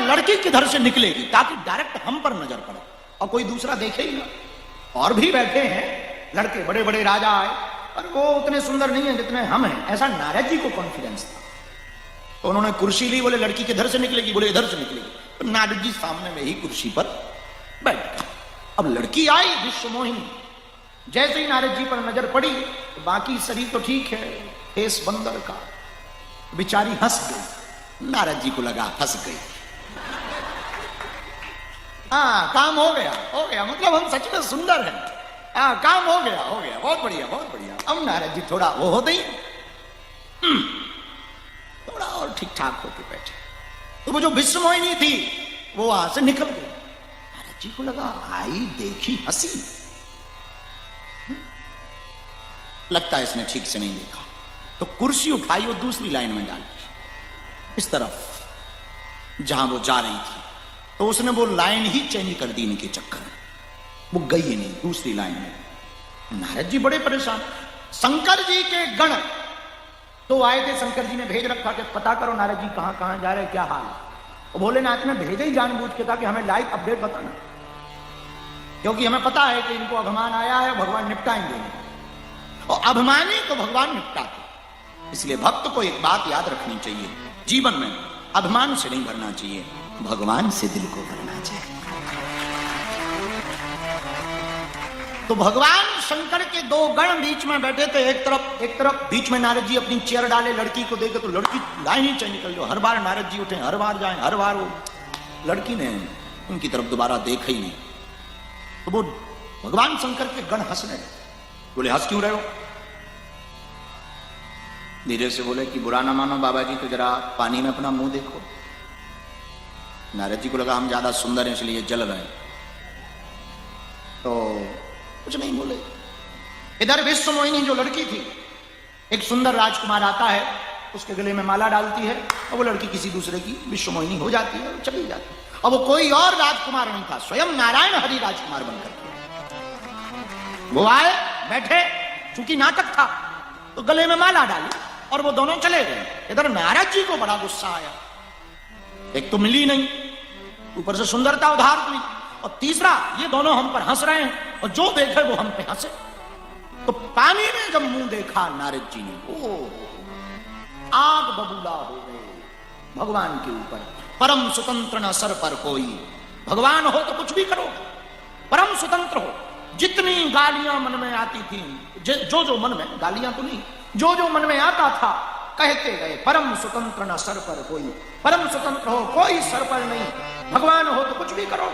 लड़की किधर से निकलेगी, ताकि डायरेक्ट हम पर नजर पड़े और कोई दूसरा देखे ही ना। और भी बैठे हैं लड़के, बड़े बड़े राजा आए, पर वो उतने सुंदर नहीं है जितने हम हैं, ऐसा नारद जी को कॉन्फिडेंस था। तो उन्होंने कुर्सी ली, बोले लड़की किधर से निकलेगी, बोले इधर से निकलेगी। तो नारद जी सामने में ही कुर्सी पर बैठ गए। अब लड़की आई विश्वमोहिनी, जैसे ही नारद जी पर नजर पड़ी तो बाकी शरीर तो ठीक है, फेस बंदर का, बेचारी हंस गई। नारद जी को लगा फंस गई। हाँ, काम हो गया, हो गया, मतलब हम सच में सुंदर हैं। हाँ, काम हो गया, हो गया, बहुत बढ़िया, बहुत बढ़िया। अब नारद जी थोड़ा वो होते ही थोड़ा और ठीक ठाक होके बैठे। तो वो जो विश्वमोहिनी थी वो वहां से निकल गई। नारद जी को लगा आई, देखी, हंसी, लगता है इसने ठीक से नहीं देखा। तो कुर्सी उठाई और दूसरी लाइन में डाली इस तरफ जहां वो जा रही थी। तो उसने वो लाइन ही चेंज कर दी इनके चक्कर में, वो गई नहीं दूसरी लाइन में। नारद जी बड़े परेशान। शंकर जी के गण तो आए थे, शंकर जी ने भेज रखा कि पता करो नारद जी कहां कहां जा रहे, क्या हाल है। और भोलेनाथ ने भेजे ही जानबूझ के था कि हमें लाइव अपडेट बताना, क्योंकि हमें पता है कि इनको अभिमान आया है, भगवान निपटाएंगे। और अभिमानी को भगवान निपटाते। इसलिए भक्त को एक बात याद रखनी चाहिए, जीवन में अभिमान से नहीं भरना चाहिए, भगवान से दिल को भरना चाहिए। तो भगवान शंकर के दो गण बीच में बैठे थे, एक तरफ बीच में नारद जी अपनी चेयर डाले, लड़की को देखे तो लड़की लाइन ही चेंज कर लो। हर बार नारद जी उठे, हर बार जाए, हर बार वो लड़की ने उनकी तरफ दोबारा देखा ही नहीं। तो वो भगवान शंकर के गण हंसने लगे। बोले हंस क्यों रहे हो? धीरे से बोले कि बुरा ना मानो बाबा जी, तो जरा पानी में अपना मुंह देखो। नारद जी को लगा हम ज्यादा सुंदर हैं इसलिए जल रहे हैं, तो कुछ नहीं बोले। इधर विश्वमोहिनी जो लड़की थी, एक सुंदर राजकुमार आता है, उसके गले में माला डालती है और वो लड़की किसी दूसरे की विश्वमोहिनी हो जाती है और चली जाती है। और वो कोई और राजकुमार नहीं था, स्वयं नारायण हरि राजकुमार बनकर वो आए, बैठे, चूंकि नाटक था तो गले में माला डाली और वो दोनों चले गए। इधर नारद जी को बड़ा गुस्सा आया, एक तो मिली नहीं, ऊपर से सुंदरता उधार हुई, और तीसरा ये दोनों हम पर हंस रहे हैं और जो देखे वो हम पे हंसे। तो पानी में जब मुंह देखा नारद जी ने, ओ आग बबूला हो गए भगवान के ऊपर। परम स्वतंत्र न सर पर कोई, भगवान हो तो कुछ भी करो, परम स्वतंत्र हो। जितनी गालियां मन में आती थी, जो मन में, गालियां तो नहीं, जो मन में आता था कहते गए। परम स्वतंत्र न सर पर कोई, परम स्वतंत्र हो, कोई सर पर नहीं, भगवान हो तो कुछ भी करो।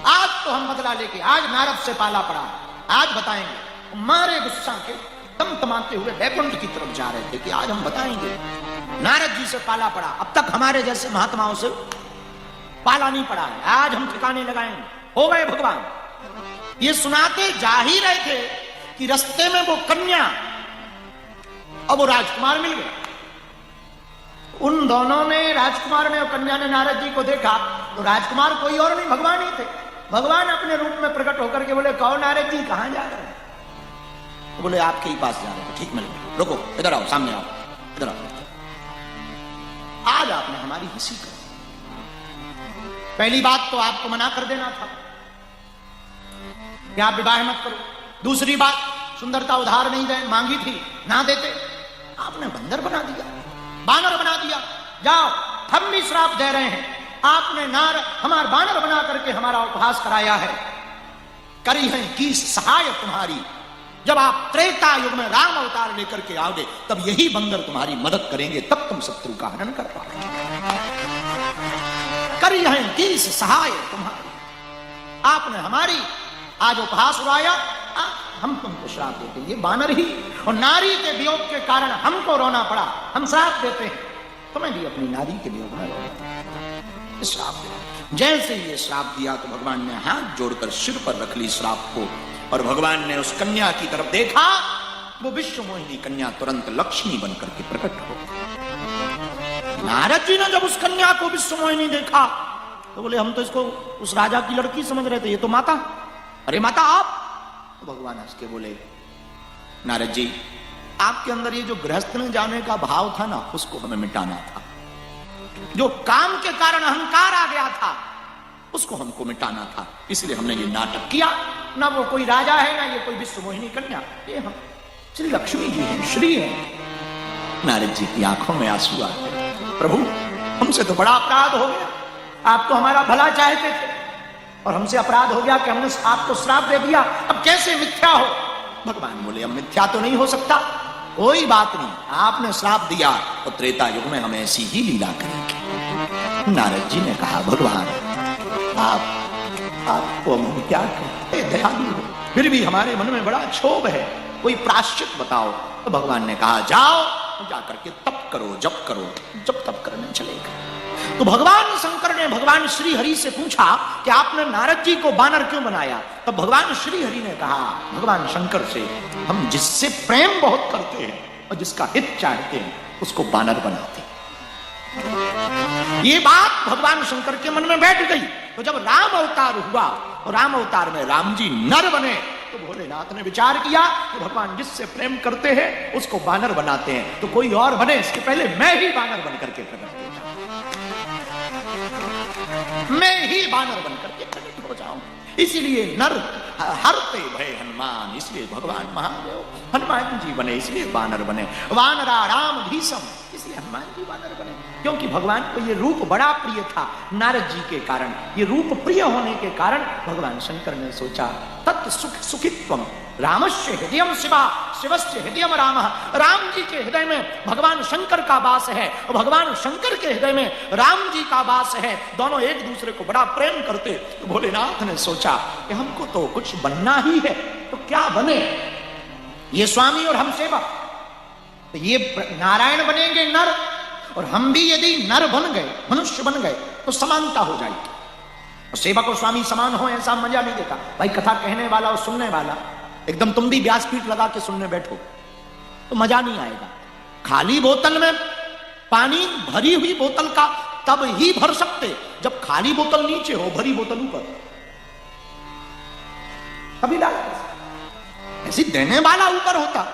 आज तो हम बदला लेके, आज नारद से पाला पड़ा, आज बताएंगे। मारे गुस्सा के तमतमाते हुए बैकुंठ की तरफ जा रहे थे कि आज हम बताएंगे। नारद जी से पाला पड़ा, अब तक हमारे जैसे महात्माओं से पाला नहीं पड़ा है, आज हम ठिकाने लगाएंगे। हो गए भगवान। ये सुनाते जा ही रहे थे कि रास्ते में वो कन्या और वो राजकुमार मिल गए। उन दोनों ने, राजकुमार ने और कन्या ने नारद जी को देखा तो राजकुमार कोई और नहीं, भगवान ही थे। भगवान अपने रूप में प्रकट होकर के बोले, कहो नारद जी कहां जा रहे हैं? तो बोले आपके ही पास जा रहे हैं। ठीक, मिल गए, रुको, इधर आओ, सामने आओ, इधर आओ। आज आपने हमारी हंसी कर, पहली बात तो आपको मना कर देना था कि आप विवाह मत करो। दूसरी बात, सुंदरता उधार नहीं दे, मांगी थी, ना देते, आपने बंदर बना दिया, बानर बना दिया। जाओ, हम भी श्राप दे रहे हैं, आपने हमारा बानर बना करके हमारा उपहास कराया है। करी है की सहाय तुम्हारी, जब आप त्रेता युग में राम अवतार लेकर के आओगे तब यही बंदर तुम्हारी मदद करेंगे, तब तुम शत्रु का हनन कर पाओगे। करी है की सहाय तुम्हारी, आपने हमारी आज उपहास उड़ाया, हम तुमको श्राप देते हैं। ये बानर ही और नारी के वियोग के कारण हमको रोना पड़ा, हम श्राप देते हैं, तुम्हें भी अपनी नारी के वियोग में रोना श्राप दे। जैसे ये श्राप दिया तो भगवान ने हाथ जोड़कर सिर पर रख ली श्राप को, और भगवान ने उस कन्या की तरफ देखा, वो विश्वमोहिनी कन्या तुरंत लक्ष्मी बनकर के प्रकट हो। नारद जी ने जब उस कन्या को विश्वमोहिनी देखा तो बोले हम तो इसको उस राजा की लड़की समझ रहे थे, ये तो माता। अरे माता आप? तो भगवान हंस के बोले, नारद जी आपके अंदर ये जो गृहस्थ में जाने का भाव था ना, उसको हमें मिटाना था। जो काम के कारण अहंकार आ गया था उसको हमको मिटाना था, इसलिए हमने ये नाटक किया। ना वो कोई राजा है, ना ये कोई विश्व मोहिनी कन्या, ये हम श्री लक्ष्मी जी हैं, श्री हैं। नारद जी की आंखों में आंसू आ गए, प्रभु हमसे तो बड़ा अपराध हो गया, आप तो हमारा भला चाहते थे और हमसे अपराध हो गया कि हमने आपको श्राप दे दिया, अब कैसे मिथ्या हो। भगवान बोले अब मिथ्या तो नहीं हो सकता, कोई बात नहीं, आपने श्राप दिया तो त्रेता युग में हम ऐसी ही लीला करेंगे। नारद जी ने कहा भगवान आपको हम क्या कहते, दयालु हो, फिर भी हमारे मन में बड़ा क्षोभ है, कोई प्रायश्चित बताओ। तो भगवान ने कहा जाओ जाकर के तप करो, जप करो, जब तप करने चलेगा। तो भगवान शंकर ने भगवान श्री हरि से पूछा कि आपने नारद जी को बानर क्यों बनाया। तब भगवान श्री हरि ने कहा भगवान शंकर से, हम जिससे प्रेम बहुत करते हैं और जिसका हित चाहते हैं उसको बानर बनाते हैं। ये बात भगवान शंकर के मन में बैठ गई। तो जब राम अवतार हुआ और राम अवतार में राम जी नर बने तो भोलेनाथ ने विचार किया कि भगवान जिससे प्रेम करते हैं उसको बानर बनाते हैं, तो कोई और बने इसके पहले मैं ही बानर बनकर के प्रकट हो जाऊं, मैं ही बानर बनकर के प्रकट हो जाऊं। इसीलिए नर हरते भय हनुमान, इसलिए भगवान महादेव हनुमान जी बने, इसलिए बानर बने। वानरा राम भीषम, इसलिए हनुमान जी बानर बने, क्योंकि भगवान को ये रूप बड़ा प्रिय था। नारद जी के कारण, ये रूप प्रिय होने के कारण भगवान शंकर ने सोचा तत् सुख सुखित्वम रामस्य हृदयम शिवा शिवस्य हृदयम राम, राम जी के हृदय में भगवान शंकर का वास है और भगवान शंकर के हृदय में राम जी का वास है, दोनों एक दूसरे को बड़ा प्रेम करते। तो भोलेनाथ ने सोचा कि हमको तो कुछ बनना ही है, तो क्या बने, ये स्वामी और हम सेवक, तो ये नारायण बनेंगे नर और हम भी यदि नर बन गए, मनुष्य बन गए तो समानता हो जाएगी। और सेवक और स्वामी समान हो ऐसा मजा नहीं देता भाई। कथा कहने वाला और सुनने वाला एकदम तुम भी व्यासपीठ लगा के सुनने बैठो तो मजा नहीं आएगा। खाली बोतल में पानी, भरी हुई बोतल का तब ही भर सकते जब खाली बोतल नीचे हो, भरी बोतल ऊपर, तभी डाल। ऐसी देने वाला ऊपर होता